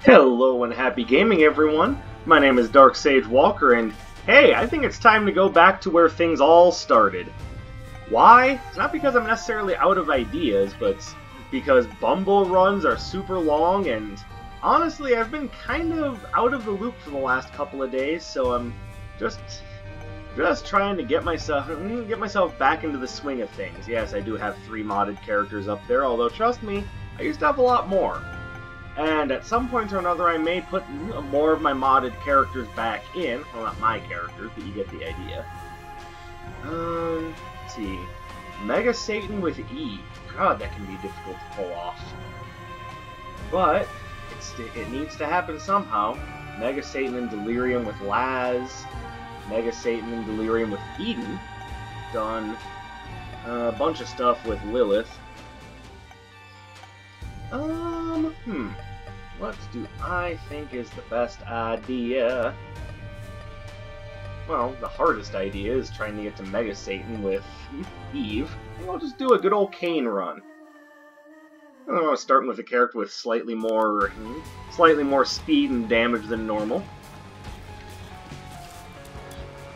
Hello and happy gaming, everyone. My name is Dark Sage Walker, and hey, I think it's time to go back to where things all started. Why? It's not because I'm necessarily out of ideas, but because Bumble runs are super long, and honestly, I've been kind of out of the loop for the last couple of days, so I'm just trying to get myself back into the swing of things. Yes, I do have 3 modded characters up there, although trust me, I used to have a lot more. And at some point or another, I may put more of my modded characters back in. Well, not my characters, but you get the idea. Let's see. Mega Satan with Eve. God, that can be difficult to pull off. But it needs to happen somehow. Mega Satan and Delirium with Laz. Mega Satan and Delirium with Eden. Done. A bunch of stuff with Lilith. What do I think is the best idea? Well, the hardest idea is trying to get to Mega Satan with Eve. I'll just do a good old Kane run. I'm starting with a character with slightly more speed and damage than normal.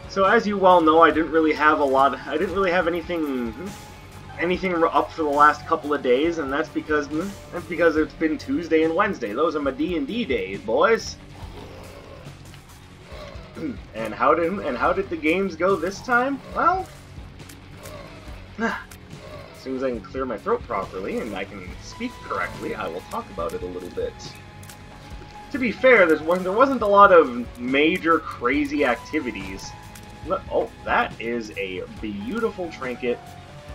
So as you well know, I didn't really have anything up for the last couple of days, and that's because it's been Tuesday and Wednesday. Those are my D&D days, boys. And how did the games go this time? Well, as soon as I can clear my throat properly and I can speak correctly, I will talk about it a little bit. To be fair, there wasn't a lot of major crazy activities. Oh, that is a beautiful trinket.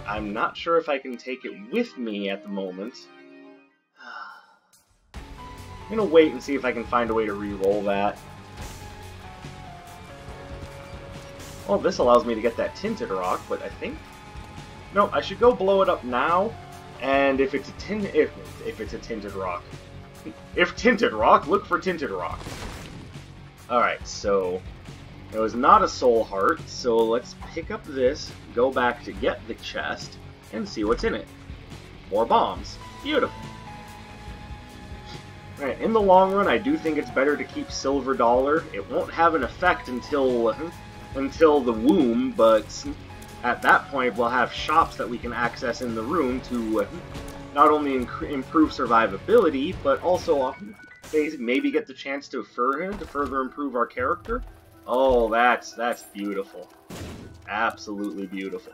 I'm not sure if I can take it with me at the moment. I'm gonna wait and see if I can find a way to re-roll that. Well, this allows me to get that tinted rock, but I think... No, I should go blow it up now, and if it's a tinted rock. If tinted rock, look for tinted rock. Alright, so... It was not a soul heart, so let's pick up this, go back to get the chest, and see what's in it. More bombs. Beautiful. Alright, in the long run, I do think it's better to keep Silver Dollar. It won't have an effect until the womb, but at that point we'll have shops that we can access in the room to not only improve survivability, but also maybe get the chance to further improve our character. Oh, that's beautiful. Absolutely beautiful.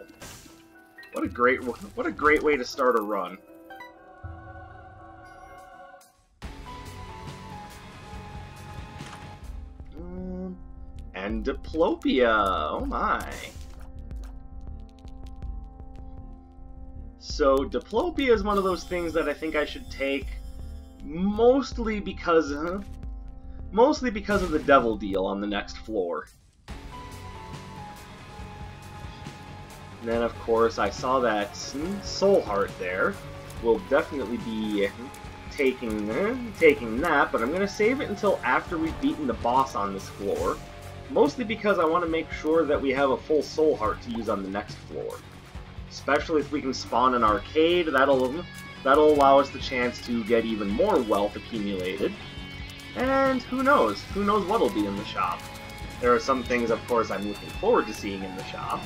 What a great way to start a run. And Diplopia. Oh my. So Diplopia is one of those things that I think I should take mostly because of the devil deal on the next floor. And then, of course, I saw that soul heart there. We'll definitely be taking that, but I'm going to save it until after we've beaten the boss on this floor. Mostly because I want to make sure that we have a full soul heart to use on the next floor. Especially if we can spawn an arcade, that'll allow us the chance to get even more wealth accumulated. And who knows what'll be in the shop. There are some things, of course, I'm looking forward to seeing in the shop.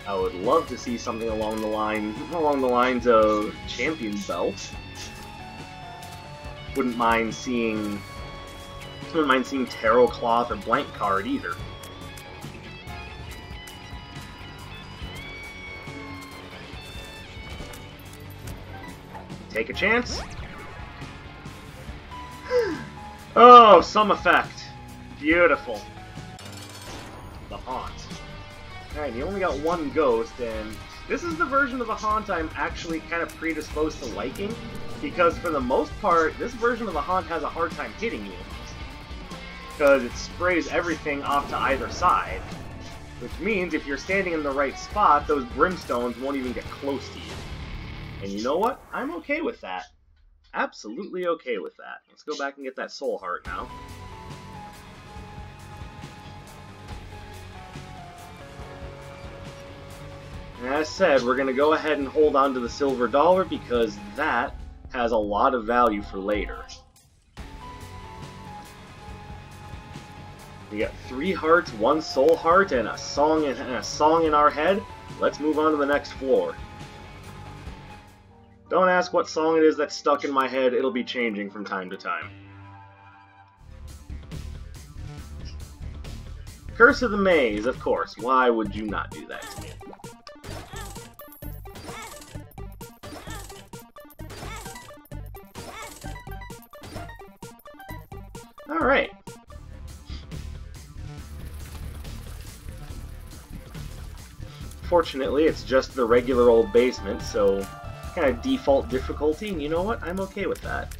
I would love to see something along the lines of Champion Belt. Wouldn't mind seeing Tarot Cloth or Blank Card either. Take a chance. Oh, some effect. Beautiful. The Haunt. Alright, you only got 1 ghost, and this is the version of the Haunt I'm actually kind of predisposed to liking, because for the most part, this version of the Haunt has a hard time hitting you. Because it sprays everything off to either side. Which means if you're standing in the right spot, those brimstones won't even get close to you. And you know what? I'm okay with that. Absolutely okay with that. Let's go back and get that soul heart now. And as said, we're going to go ahead and hold on to the silver dollar because that has a lot of value for later. We got 3 hearts, 1 soul heart, and a song in our head. Let's move on to the next floor. Don't ask what song it is that's stuck in my head, it'll be changing from time to time. Curse of the Maze, of course. Why would you not do that to me? Alright. Fortunately, it's just the regular old basement, so kind of default difficulty, and you know what? I'm okay with that.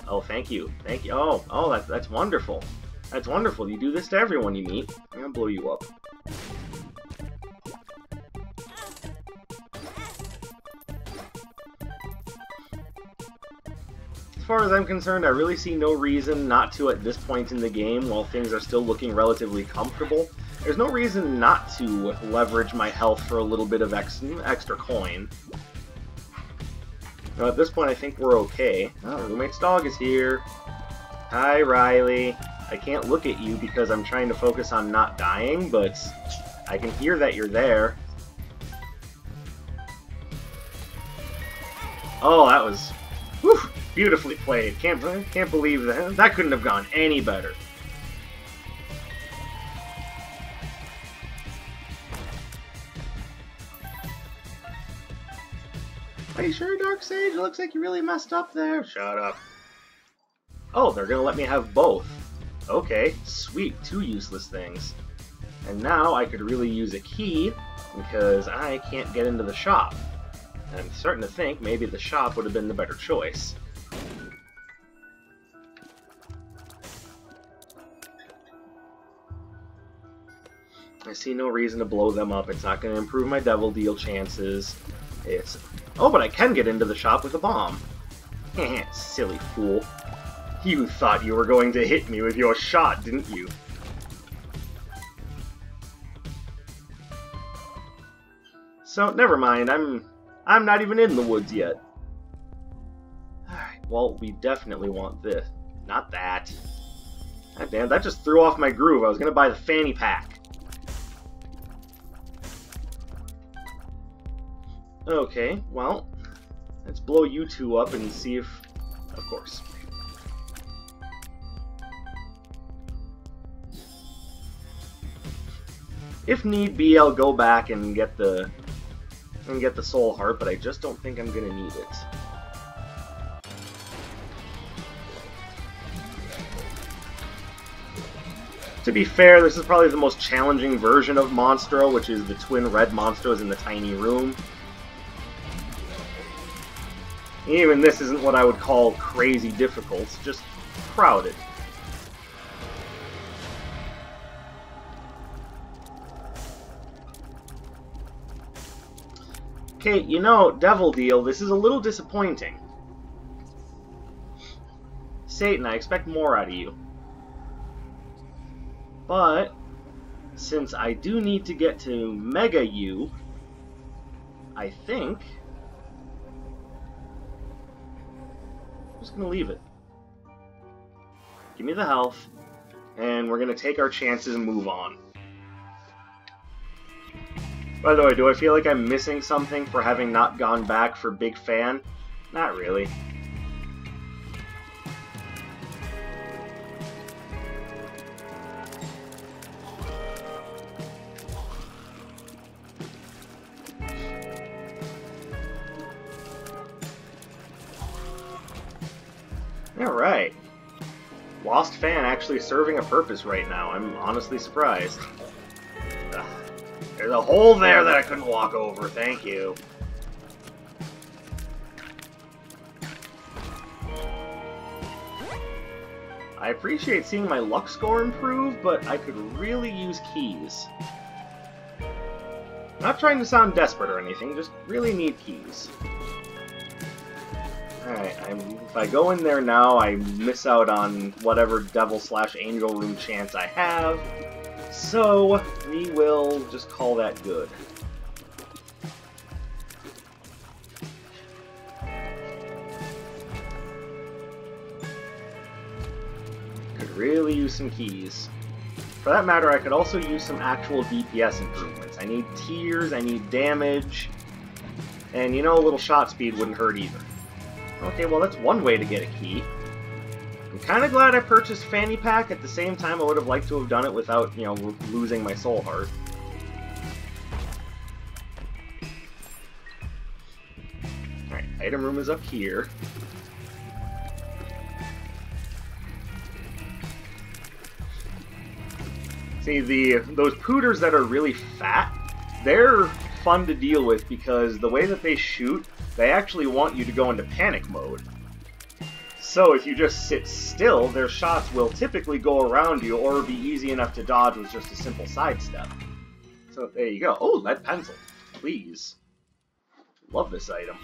Oh, thank you. Thank you. Oh, that's wonderful. That's wonderful. You do this to everyone you meet. I'm gonna blow you up. As far as I'm concerned, I really see no reason not to at this point in the game, while things are still looking relatively comfortable. There's no reason not to leverage my health for a little bit of extra coin. Now, at this point, I think we're okay. Oh, roommate's dog is here. Hi, Riley. I can't look at you because I'm trying to focus on not dying, but I can hear that you're there. Oh, that was whew, beautifully played. Can't believe that. That couldn't have gone any better. Are you sure, Darksage? It looks like you really messed up there. Shut up. Oh, they're gonna let me have both. Okay, sweet. 2 useless things. And now I could really use a key, because I can't get into the shop. And I'm starting to think maybe the shop would have been the better choice. I see no reason to blow them up. It's not going to improve my Devil Deal chances. Oh, but I can get into the shop with a bomb. Silly fool. You thought you were going to hit me with your shot, didn't you? So, never mind. I'm not even in the woods yet. Alright, well, we definitely want this. Not that. God damn, that just threw off my groove. I was going to buy the fanny pack. Okay, well, let's blow you 2 up and see if... Of course. If need be, I'll go back and get the soul heart, but I just don't think I'm gonna need it. To be fair, this is probably the most challenging version of Monstro, which is the twin red Monstros in the tiny room. Even this isn't what I would call crazy difficult, it's just crowded. Okay, you know, Devil Deal, this is a little disappointing. Satan, I expect more out of you. But, since I do need to get to Mega U, I think... I'm just gonna leave it. Give me the health, and we're gonna take our chances and move on. By the way, do I feel like I'm missing something for having not gone back for Big Fan? Not really. Alright. Lost Fan actually serving a purpose right now. I'm honestly surprised. Ugh. There's a hole there that I couldn't walk over. Thank you. I appreciate seeing my luck score improve, but I could really use keys. Not trying to sound desperate or anything, just really need keys. Alright, if I go in there now, I miss out on whatever devil/angel room chance I have. So, we will just call that good. really use some keys. For that matter, I could also use some actual DPS improvements. I need tears, I need damage, and you know, a little shot speed wouldn't hurt either. Okay, well that's one way to get a key. I'm kind of glad I purchased Fanny Pack. At the same time, I would have liked to have done it without, you know, losing my soul heart. Alright, item room is up here. See, those pooters that are really fat, they're fun to deal with because the way that they shoot, they actually want you to go into panic mode. So if you just sit still, their shots will typically go around you or be easy enough to dodge with just a simple sidestep. So there you go. Oh, lead pencil. Please. Love this item.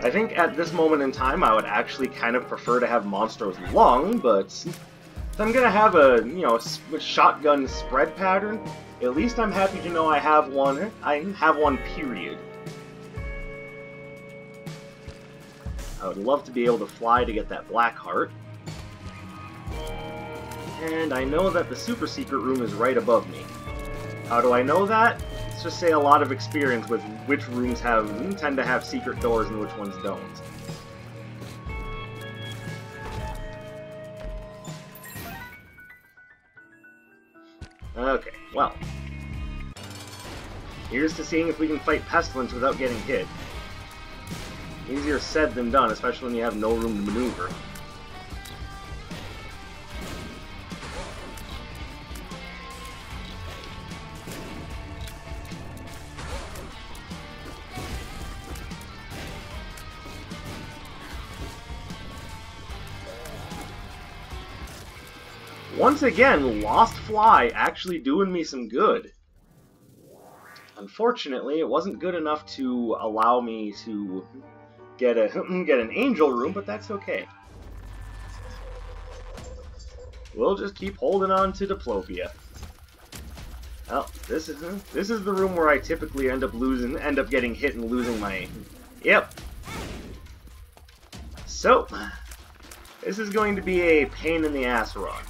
I think at this moment in time I would actually kind of prefer to have Monstro's Lung, but if I'm gonna have a, you know, a shotgun spread pattern, at least I'm happy to know I have one. Period. I would love to be able to fly to get that black heart. And I know that the super secret room is right above me. How do I know that? Let's just say a lot of experience with which rooms tend to have secret doors and which ones don't. Okay, well. Here's to seeing if we can fight Pestilence without getting hit. Easier said than done, especially when you have no room to maneuver. Once again, Lost Fly actually doing me some good. Unfortunately, it wasn't good enough to allow me to get an angel room, but that's okay. We'll just keep holding on to Diplopia. Well, this is the room where I typically end up getting hit and losing my. Yep. So, this is going to be a pain in the ass run.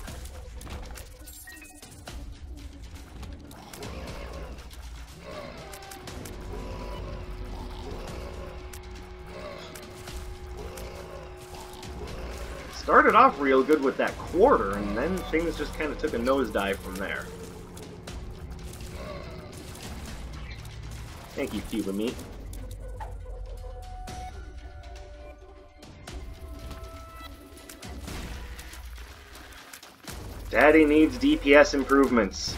Started off real good with that quarter, and then things just kind of took a nosedive from there. Thank you, Cuba Meat. Daddy needs DPS improvements.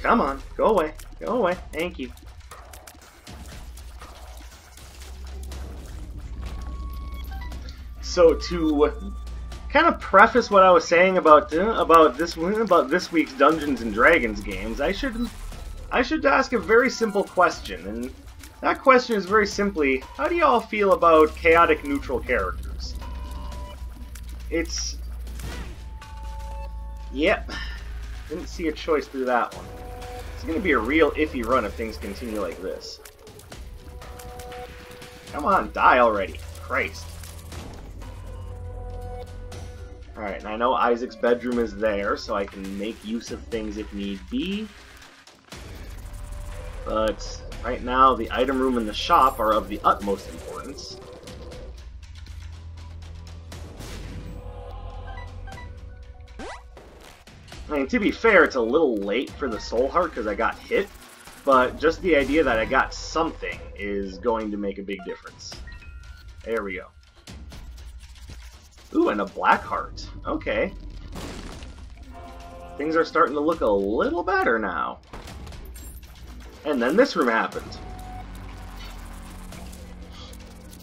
Come on, go away. Go away. Thank you. So to kind of preface what I was saying about this week's Dungeons and Dragons games, I should ask a very simple question, and that question is very simply: how do you all feel about chaotic neutral characters? Yep, didn't see a choice through that one. It's going to be a real iffy run if things continue like this. Come on, die already. Christ. Alright, and I know Isaac's bedroom is there, so I can make use of things if need be. But right now, the item room and the shop are of the utmost importance. I mean, to be fair, it's a little late for the soul heart because I got hit, but just the idea that I got something is going to make a big difference. There we go. Ooh, and a black heart. Okay. Things are starting to look a little better now. And then this room happened.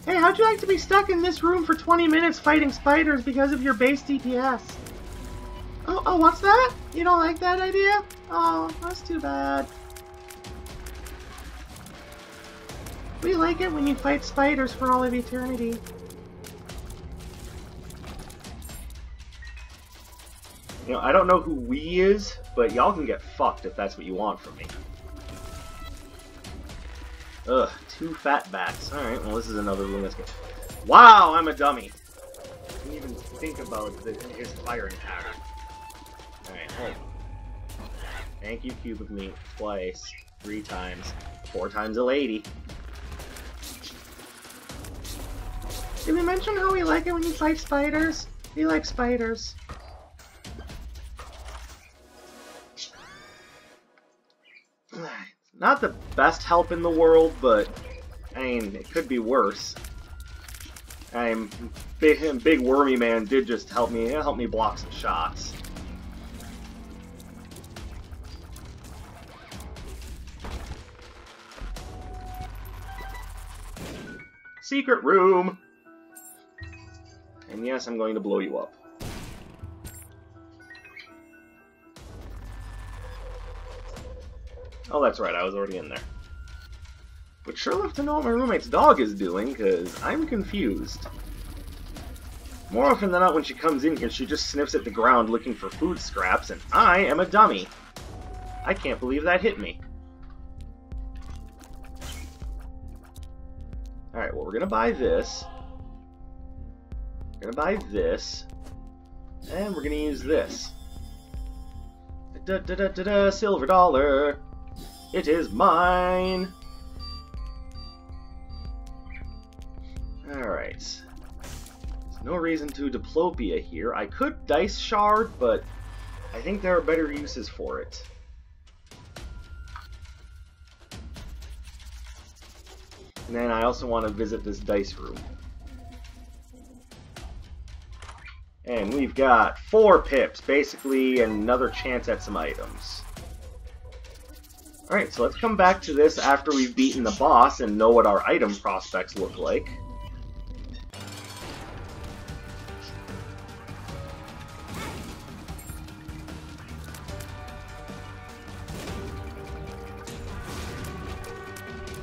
Hey, how'd you like to be stuck in this room for 20 minutes fighting spiders because of your base DPS? Oh, what's that? You don't like that idea? Oh, that's too bad. We like it when you fight spiders for all of eternity. You know, I don't know who we is, but y'all can get fucked if that's what you want from me. Ugh, 2 fat bats. Alright, well this is another room that's good. Wow, I'm a dummy! I didn't even think about his firing pattern. Alright, hold on. Thank you, cube of meat. Twice. 3 times. 4 times a lady. Did we mention how we like it when you fight spiders? We like spiders. Not the best help in the world, but I mean, it could be worse. Big Wormy Man did just help me block some shots. Secret room! And yes, I'm going to blow you up. Oh, that's right, I was already in there. Would sure love to know what my roommate's dog is doing, because I'm confused. More often than not, when she comes in here, she just sniffs at the ground looking for food scraps, and I am a dummy. I can't believe that hit me. Alright, well, we're gonna buy this. We're gonna buy this. And we're gonna use this. Silver dollar. It is mine! Alright. There's no reason to diplopia here. I could dice shard, but I think there are better uses for it. And then I also want to visit this dice room. And we've got 4 pips, basically another chance at some items. Alright, so let's come back to this after we've beaten the boss and know what our item prospects look like.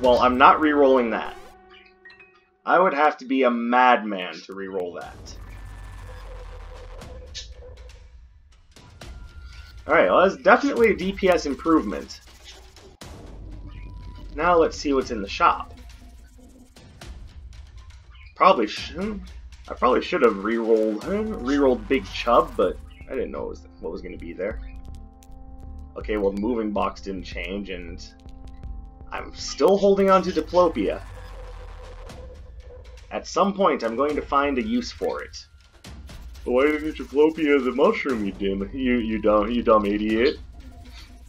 Well, I'm not re-rolling that. I would have to be a madman to re-roll that. Alright, well that's definitely a DPS improvement. Now let's see what's in the shop. I probably should have re-rolled Big Chub, but I didn't know what was going to be there. Okay, well the moving box didn't change, and I'm still holding on to diplopia. At some point, I'm going to find a use for it. Why didn't you diplopia the mushroom, you dumb idiot?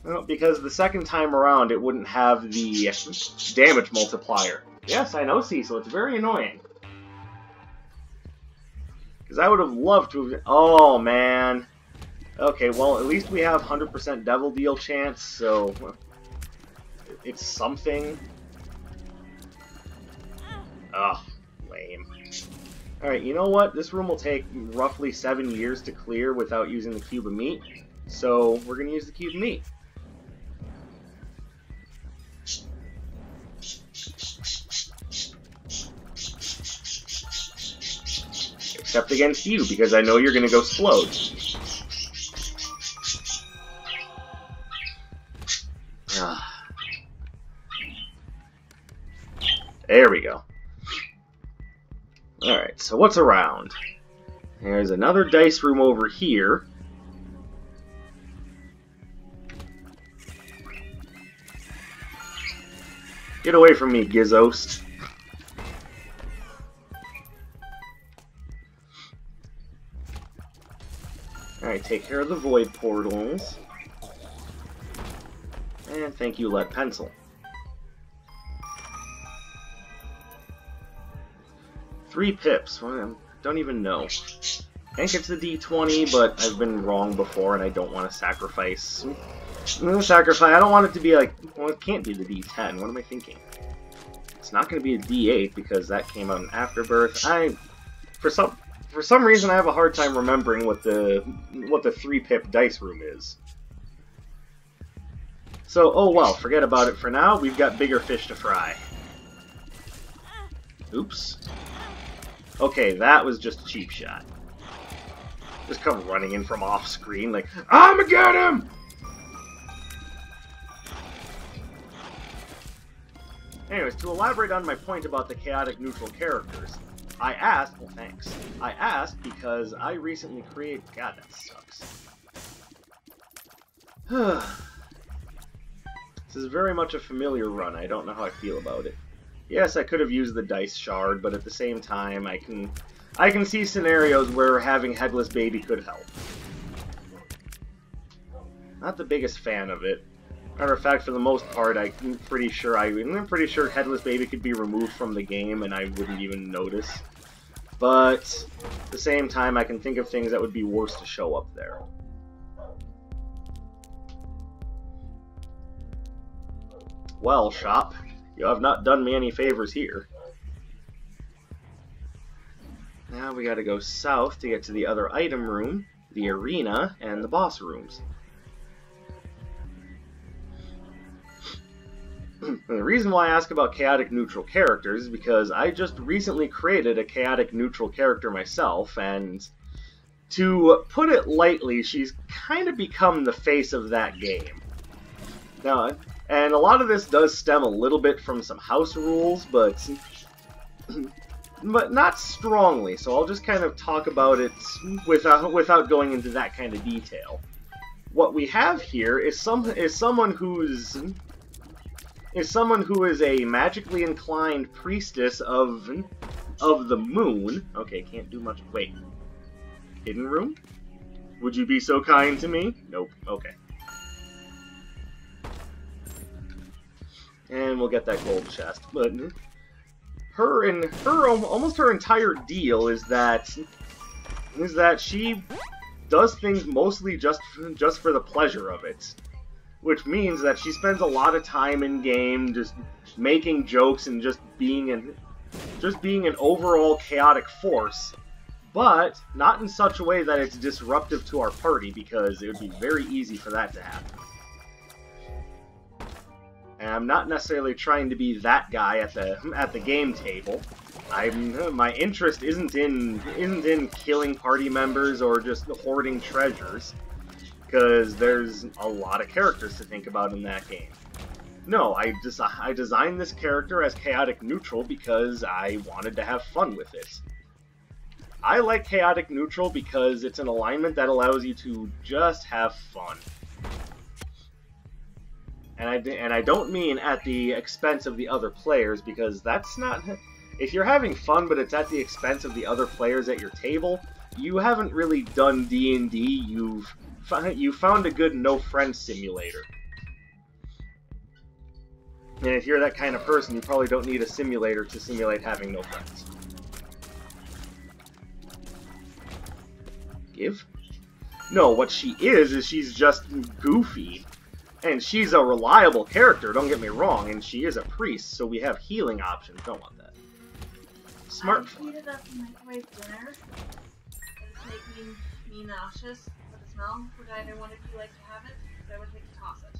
Well, because the second time around, it wouldn't have the damage multiplier. Yes, I know, Cecil, it's very annoying. Because I would have loved to have... Oh, man. Okay, well, at least we have 100% Devil Deal chance, so... It's something. Ugh, lame. Alright, you know what? This room will take roughly 7 years to clear without using the cube of meat. So, we're going to use the cube of meat. Except against you, because I know you're going to go explode. There we go. Alright, so what's around? There's another dice room over here. Get away from me, Gizzost. Alright, take care of the void portals. And thank you, lead pencil. 3 pips. Well, I don't even know. I think it's a D20, but I've been wrong before, and I don't want to sacrifice. I'm going to sacrifice. I don't want it to be like... Well, it can't be the D10. What am I thinking? It's not going to be a D8, because that came out in Afterbirth. For For some reason, I have a hard time remembering what the 3-pip dice room is. So, oh well, forget about it for now. We've got bigger fish to fry. Oops. Okay, that was just a cheap shot. Just come running in from off-screen like, I'ma get him! Anyways, to elaborate on my point about the chaotic neutral characters, I asked, well thanks, I asked because I recently created, god that sucks. This is very much a familiar run, I don't know how I feel about it. Yes, I could have used the dice shard, but at the same time, I can see scenarios where having Headless Baby could help. Not the biggest fan of it. Matter of fact, for the most part, I'm pretty sure Headless Baby could be removed from the game and I wouldn't even notice. But at the same time, I can think of things that would be worse to show up there. Well, shop, you have not done me any favors here. Now we gotta go south to get to the other item room, the arena, and the boss rooms. The reason why I ask about chaotic neutral characters is because I just recently created a chaotic neutral character myself, and to put it lightly, she's kind of become the face of that game. Now, and a lot of this does stem a little bit from some house rules, but not strongly, so I'll just kind of talk about it without going into that kind of detail. What we have here is someone who is a magically inclined priestess of the moon. Okay, can't do much. Wait. Hidden room? Would you be so kind to me? Nope. Okay. And we'll get that gold chest. But almost her entire deal is that she does things mostly just for the pleasure of it. Which means that she spends a lot of time in game just making jokes and just being an overall chaotic force, but not in such a way that it's disruptive to our party, because it would be very easy for that to happen. And I'm not necessarily trying to be that guy at the game table. My interest isn't in killing party members or just hoarding treasures, because there's a lot of characters to think about in that game. No, I designed this character as chaotic neutral because I wanted to have fun with it. I like chaotic neutral because it's an alignment that allows you to just have fun. And I don't mean at the expense of the other players, because that's not... If you're having fun but it's at the expense of the other players at your table, you haven't really done D&D, you found a good no-friend simulator. And if you're that kind of person, you probably don't need a simulator to simulate having no friends. Give? No, what she is she's just goofy. And she's a reliable character, don't get me wrong, and she is a priest, so we have healing options. Don't want that. Smart. I heated up microwave dinner. It's making me nauseous with the smell. Would either one of you like to have it? Because I would like to toss it.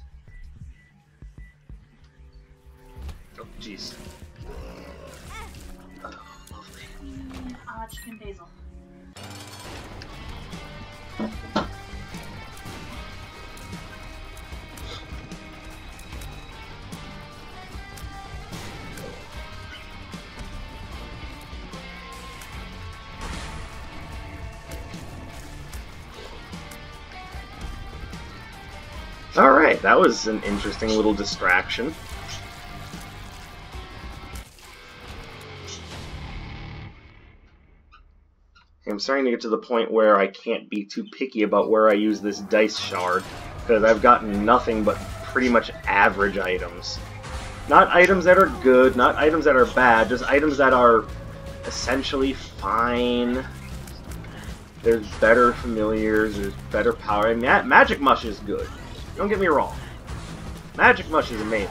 Oh, jeez. Oh, lovely. Chicken basil. Alright, that was an interesting little distraction. I'm starting to get to the point where I can't be too picky about where I use this dice shard, because I've gotten nothing but pretty much average items. Not items that are good, not items that are bad, just items that are essentially fine. There's better familiars, there's better power. Magic Mush is good. Don't get me wrong. Magic Mush is amazing.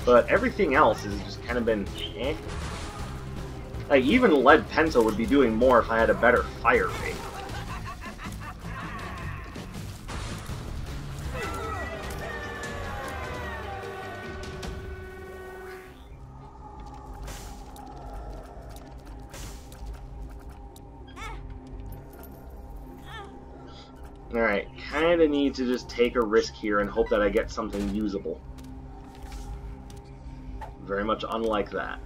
But everything else has just kind of been eh. Like, even lead pencil would be doing more if I had a better fire rate. Alright, kinda need to just take a risk here and hope that I get something usable. Very much unlike that.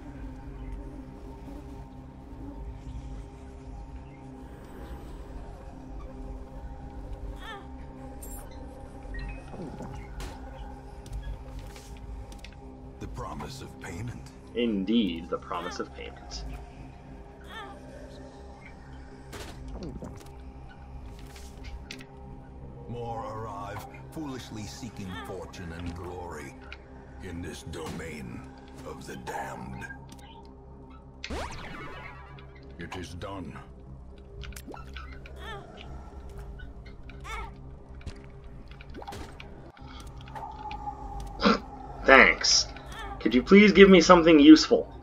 The promise of payment. Indeed, the promise of payment. More arrive, foolishly seeking fortune and glory in this domain of the damned. It is done. Thanks. Could you please give me something useful?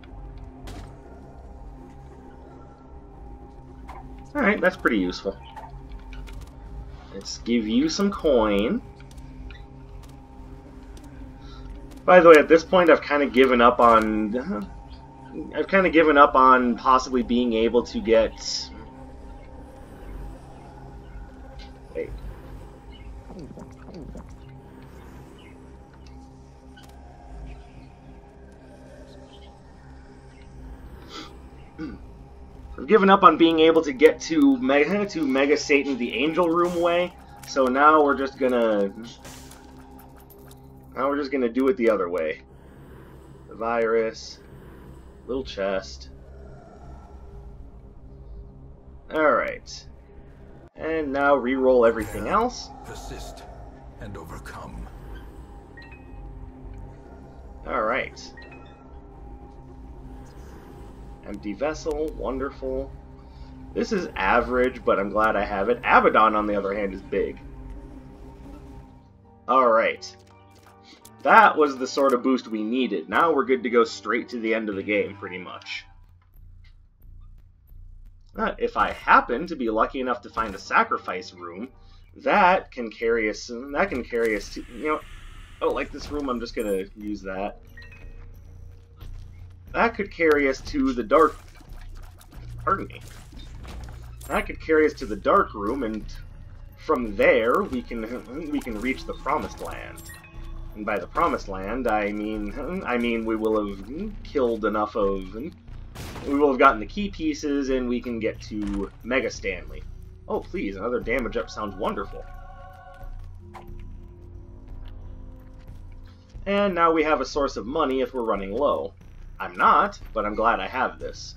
Alright, that's pretty useful. Let's give you some coin. By the way, at this point I've kind of given up on... possibly being able to get... Wait. I've given up on being able to get to Mega Satan the Angel Room way, so now we're just gonna do it the other way. The virus, little chest. Alright. And now re-roll everything else. Persist and overcome. Alright. Empty vessel, wonderful. This is average, but I'm glad I have it. Abaddon, on the other hand, is big. Alright. That was the sort of boost we needed. Now we're good to go straight to the end of the game, pretty much. If I happen to be lucky enough to find a sacrifice room, that can carry us to, you know, oh, like this room, I'm just gonna use that. That could carry us to the dark... Pardon me. That could carry us to the dark room, and from there we can reach the Promised Land. And by the Promised Land, I mean we will have killed enough of... We will have gotten the key pieces, and we can get to Mega Stanley. Oh, please, another damage up sounds wonderful. And now we have a source of money if we're running low. I'm not, but I'm glad I have this.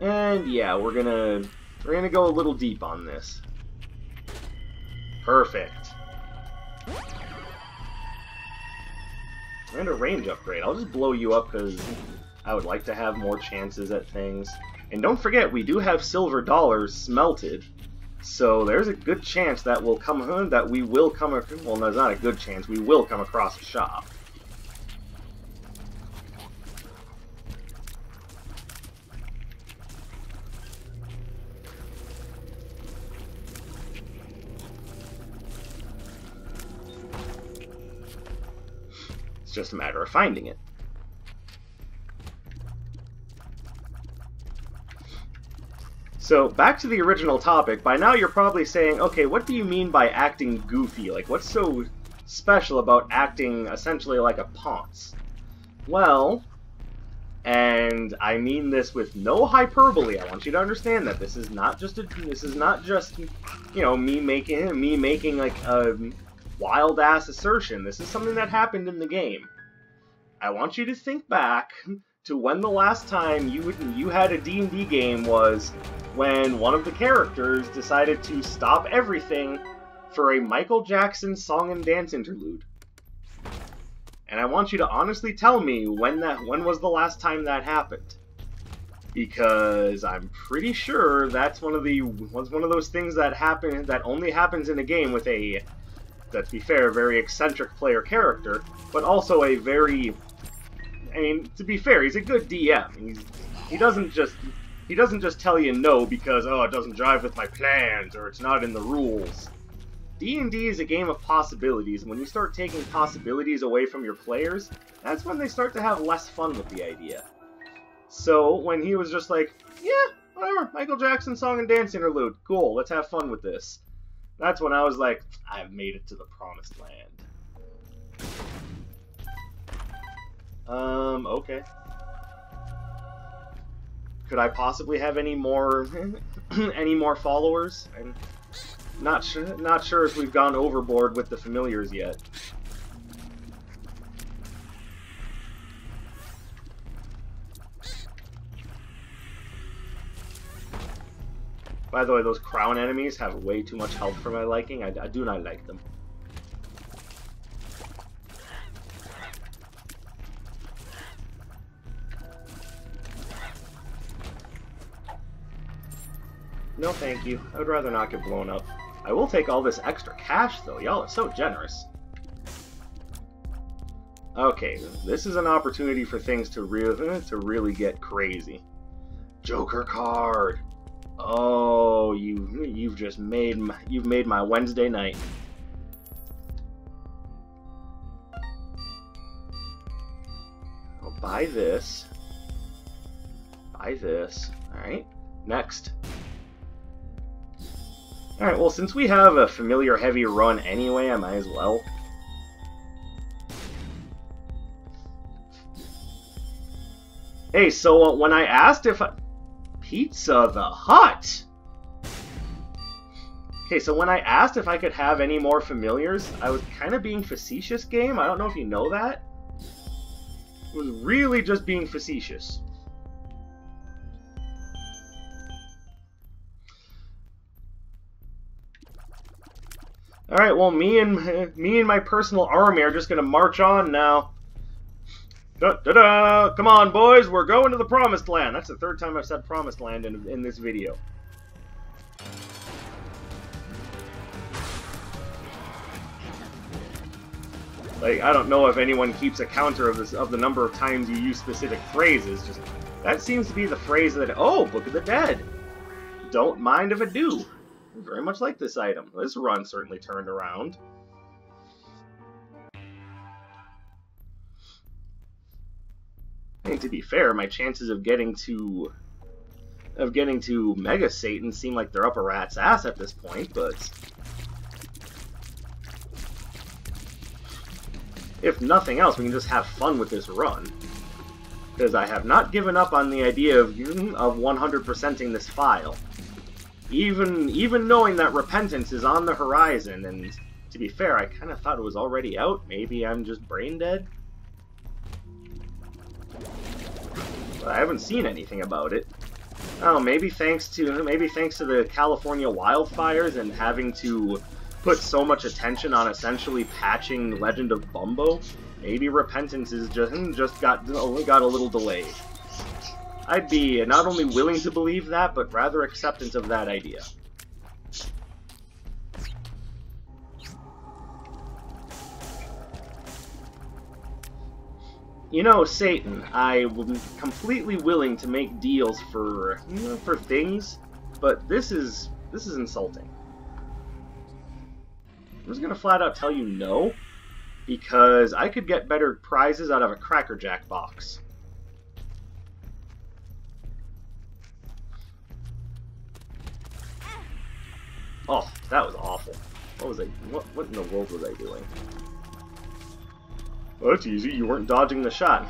And yeah, we're gonna go a little deep on this. Perfect. And a range upgrade. I'll just blow you up because I would like to have more chances at things. And don't forget, we do have silver dollars smelted, so there's a good chance that we will come. Well, no, it's not a good chance. We will come across a shop. It's just a matter of finding it. So, back to the original topic. By now you're probably saying, okay, what do you mean by acting goofy? Like, what's so special about acting essentially like a ponce? Well, and I mean this with no hyperbole. I want you to understand that this is not just you know, me making like a wild ass assertion. This is something that happened in the game. I want you to think back to when the last time you had a D&D game was when one of the characters decided to stop everything for a Michael Jackson song and dance interlude. And I want you to honestly tell me when was the last time that happened. because I'm pretty sure that's one of those things that only happens in a game with a, to be fair, very eccentric player character, but also a very, I mean, to be fair, he's a good DM. He doesn't just tell you no because, oh, it doesn't jive with my plans or it's not in the rules. D&D is a game of possibilities, and when you start taking possibilities away from your players, that's when they start to have less fun with the idea. So, when he was just like, yeah, whatever, Michael Jackson song and dance interlude, cool, let's have fun with this. That's when I was like, I've made it to the promised land. Okay. Could I possibly have any more followers? I'm not sure if we've gone overboard with the familiars yet. By the way, those crown enemies have way too much health for my liking. I do not like them. No, thank you. I would rather not get blown up. I will take all this extra cash, though. Y'all are so generous. Okay, this is an opportunity for things to really get crazy. Joker card. Oh, you've made my Wednesday night. I'll buy this. Buy this. All right. Next. All right. Well, since we have a familiar heavy run anyway, I might as well. Hey, so when I asked if Pizza the Hut! Okay, so when I asked if I could have any more familiars, I was kind of being facetious, game. I don't know if you know that. It was really just being facetious. Alright, well, me and my personal army are just gonna march on now. Da-da-da! Come on, boys, we're going to the Promised Land. That's the third time I've said Promised Land in this video. Like, I don't know if anyone keeps a counter of the number of times you use specific phrases. Just that seems to be the phrase that, oh, Book of the Dead. Don't mind if I do. I very much like this item. This run certainly turned around. I think, to be fair, my chances of getting to Mega Satan seem like they're up a rat's ass at this point, but if nothing else, we can just have fun with this run. Because I have not given up on the idea of 100%ing this file. Even knowing that Repentance is on the horizon, and to be fair, I kind of thought it was already out. Maybe I'm just brain dead. I haven't seen anything about it. Oh, maybe thanks to the California wildfires and having to put so much attention on essentially patching Legend of Bumbo, maybe Repentance is just got a little delayed. I'd be not only willing to believe that, but rather acceptant of that idea. You know, Satan, I'm completely willing to make deals for things, but this is insulting. I'm just gonna flat out tell you no, because I could get better prizes out of a Cracker Jack box. Oh, that was awful. What in the world was I doing? Well, that's easy. You weren't dodging the shot.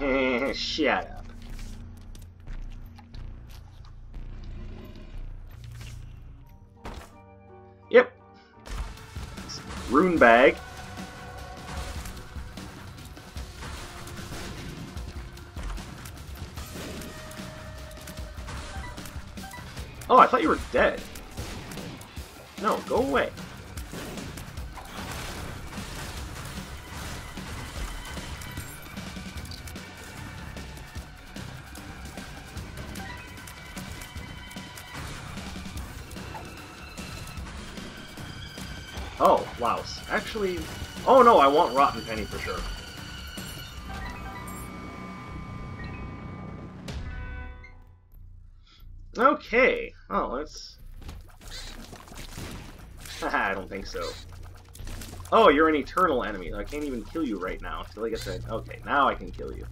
Shut up. Yep. Rune bag. Oh, I thought you were dead. No, go away. Oh, louse. Actually... Oh no, I want Rotten Penny for sure. Okay. Oh, let's... Haha, I don't think so. Oh, you're an eternal enemy. I can't even kill you right now until I get that. Okay, now I can kill you.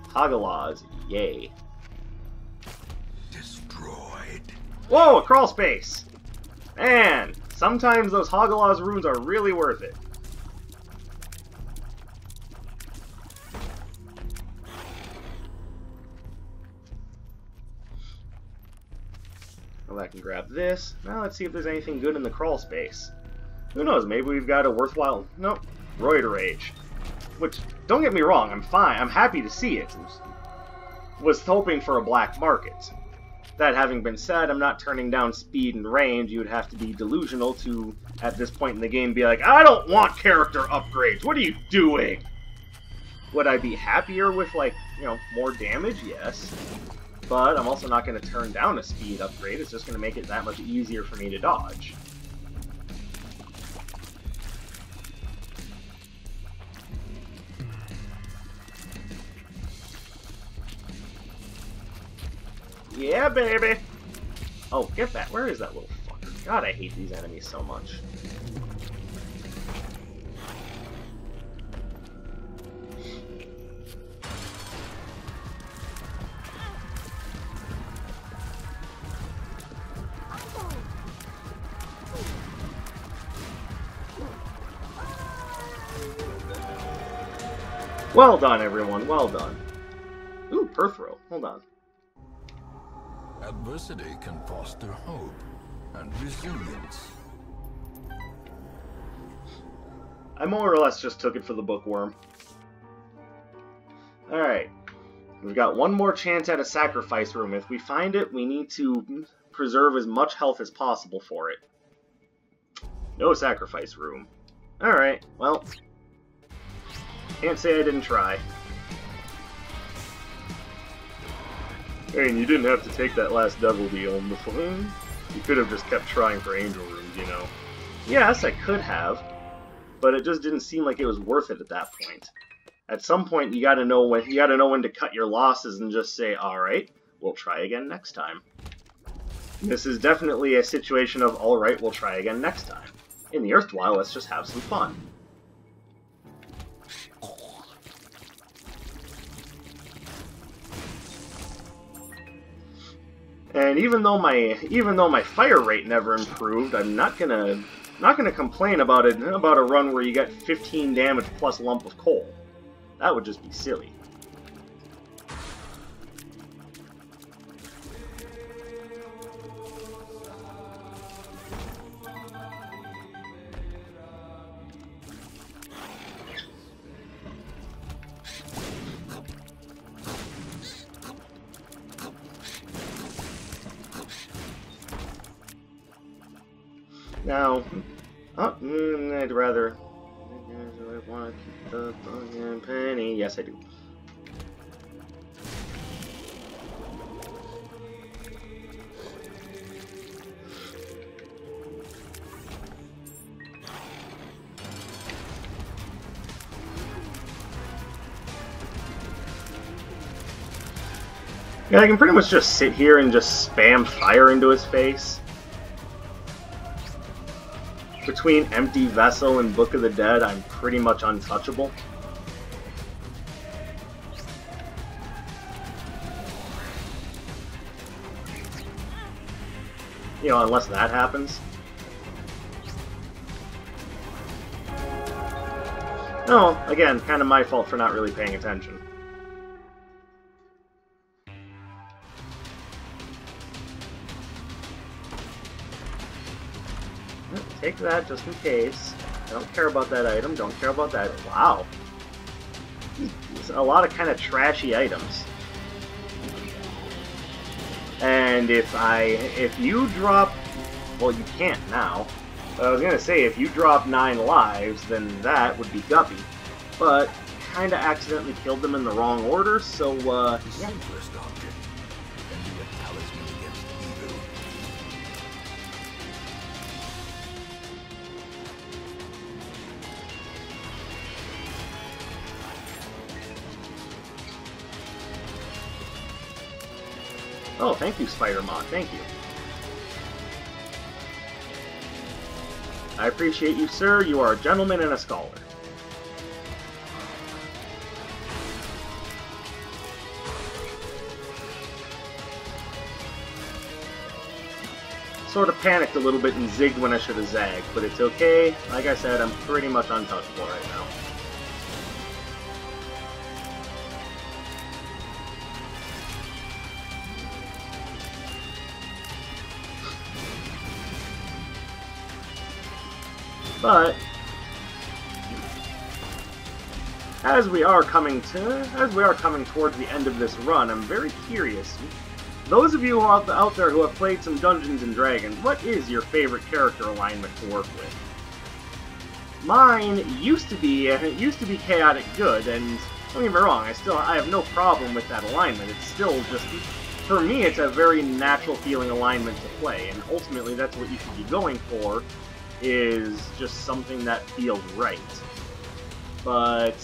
Hagalas, yay. Destroyed. Whoa, a crawl space! Man, sometimes those Hagalas runes are really worth it. Well, I can grab this. Now let's see if there's anything good in the crawl space. Who knows, maybe we've got a worthwhile... Nope, Roid Rage. Which, don't get me wrong, I'm fine. I'm happy to see it. Was hoping for a black market. That having been said, I'm not turning down speed and range. You would have to be delusional to, at this point in the game, be like, I don't want character upgrades. What are you doing? Would I be happier with, like, you know, more damage? Yes. But I'm also not going to turn down a speed upgrade. It's just going to make it that much easier for me to dodge. Yeah, baby! Oh, get that. Where is that little fucker? God, I hate these enemies so much. Well done, everyone. Well done. Ooh, Perthrow. Hold on. Adversity can foster hope and resilience. I more or less just took it for the bookworm. Alright. We've got one more chance at a sacrifice room. If we find it, we need to preserve as much health as possible for it. No sacrifice room. Alright, well... Can't say I didn't try. Hey, and you didn't have to take that last devil deal on the phone. You could have just kept trying for angel rooms, you know. Yes, I could have, but it just didn't seem like it was worth it at that point. At some point, you gotta know when to cut your losses and just say, "All right, we'll try again next time." This is definitely a situation of, "All right, we'll try again next time." In the Erstwhile, let's just have some fun. And even though my fire rate never improved, I'm not gonna complain about a run where you get 15 damage plus lump of coal. That would just be silly. Now, I'd rather... Do I want to keep the fucking penny? Yes, I do. Yeah, I can pretty much just sit here and just spam fire into his face. Between Empty Vessel and Book of the Dead, I'm pretty much untouchable. You know, unless that happens. No, again, kind of my fault for not really paying attention. Take that just in case. I don't care about that item. Don't care about that. Wow. There's a lot of kind of trashy items. And if you drop... Well, you can't now. But I was going to say, if you drop 9 lives, then that would be Guppy. But kind of accidentally killed them in the wrong order, so, The yeah. simplest object can be a talisman against evil. Oh, thank you, Spider-Man. Thank you. I appreciate you, sir. You are a gentleman and a scholar. Sort of panicked a little bit and zigged when I should have zagged, but it's okay. Like I said, I'm pretty much untouchable right now. But as we are coming towards the end of this run, I'm very curious. Those of you out there who have played some Dungeons and Dragons, what is your favorite character alignment to work with? Mine used to be chaotic good, and don't get me wrong, I have no problem with that alignment. It's still just, for me, it's a very natural feeling alignment to play, and ultimately that's what you should be going for, is just something that feels right. But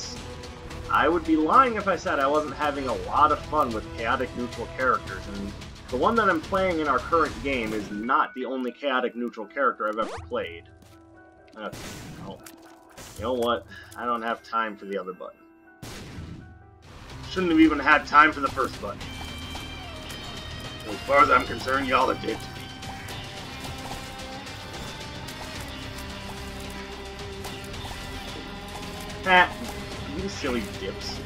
I would be lying if I said I wasn't having a lot of fun with chaotic neutral characters, and the one that I'm playing in our current game is not the only chaotic neutral character I've ever played. Oh, you know what? I don't have time for the other button. Shouldn't have even had time for the first button. As far as I'm concerned, y'all are dead to me. Ha! You silly dips.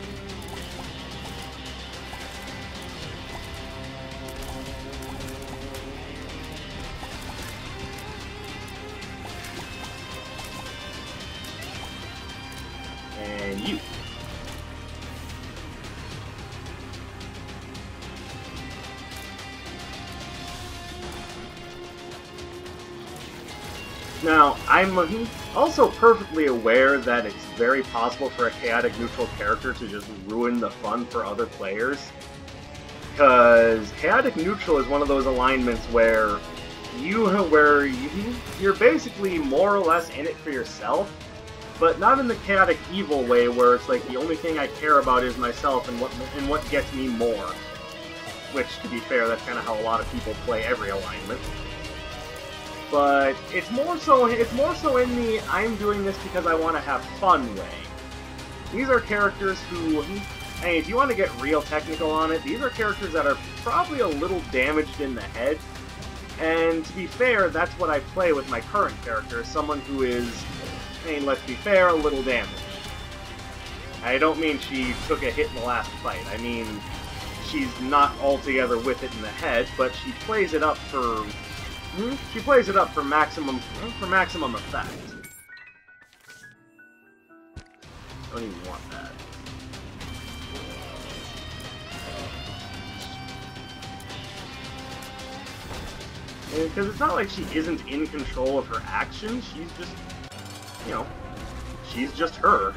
And you. Now, I'm also perfectly aware that it's very possible for a chaotic neutral character to just ruin the fun for other players. Because chaotic neutral is one of those alignments where you're basically more or less in it for yourself, but not in the chaotic evil way where it's like the only thing I care about is myself and what gets me more. Which, to be fair, that's kind of how a lot of people play every alignment. But it's more so in the I'm doing this because I want to have fun way. These are characters who, hey, if you want to get real technical on it, these are characters that are probably a little damaged in the head. And to be fair, that's what I play with my current character, someone who is, I mean, let's be fair, a little damaged. I don't mean she took a hit in the last fight. I mean, she's not altogether with it in the head, but she plays it up for maximum effect. I don't even want that. Because it's not like she isn't in control of her actions, she's just, you know, she's just her.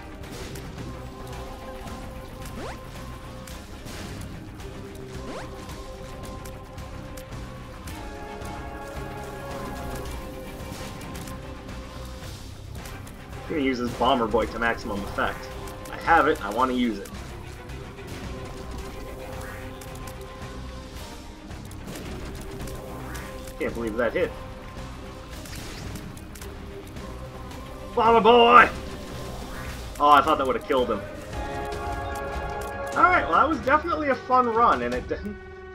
I'm gonna use this Bomber Boy to maximum effect. I have it, I want to use it. Can't believe that hit. Bomber Boy! Oh, I thought that would have killed him. Alright, well that was definitely a fun run, and it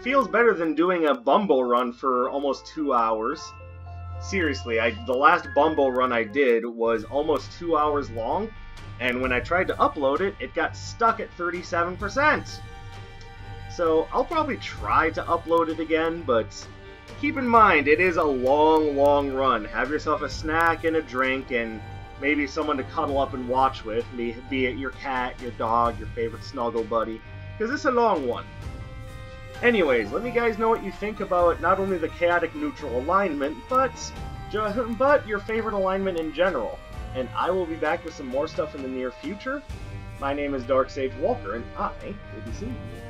feels better than doing a Bumble run for almost 2 hours. Seriously, the last Bumble run I did was almost 2 hours long, and when I tried to upload it, it got stuck at 37%. So I'll probably try to upload it again, but keep in mind, it is a long, long run. Have yourself a snack and a drink, and maybe someone to cuddle up and watch with, be it your cat, your dog, your favorite snuggle buddy, because it's a long one. Anyways, let me guys know what you think about not only the chaotic neutral alignment, but your favorite alignment in general. And I will be back with some more stuff in the near future. My name is Dark Sage Walker, and I will be seeing you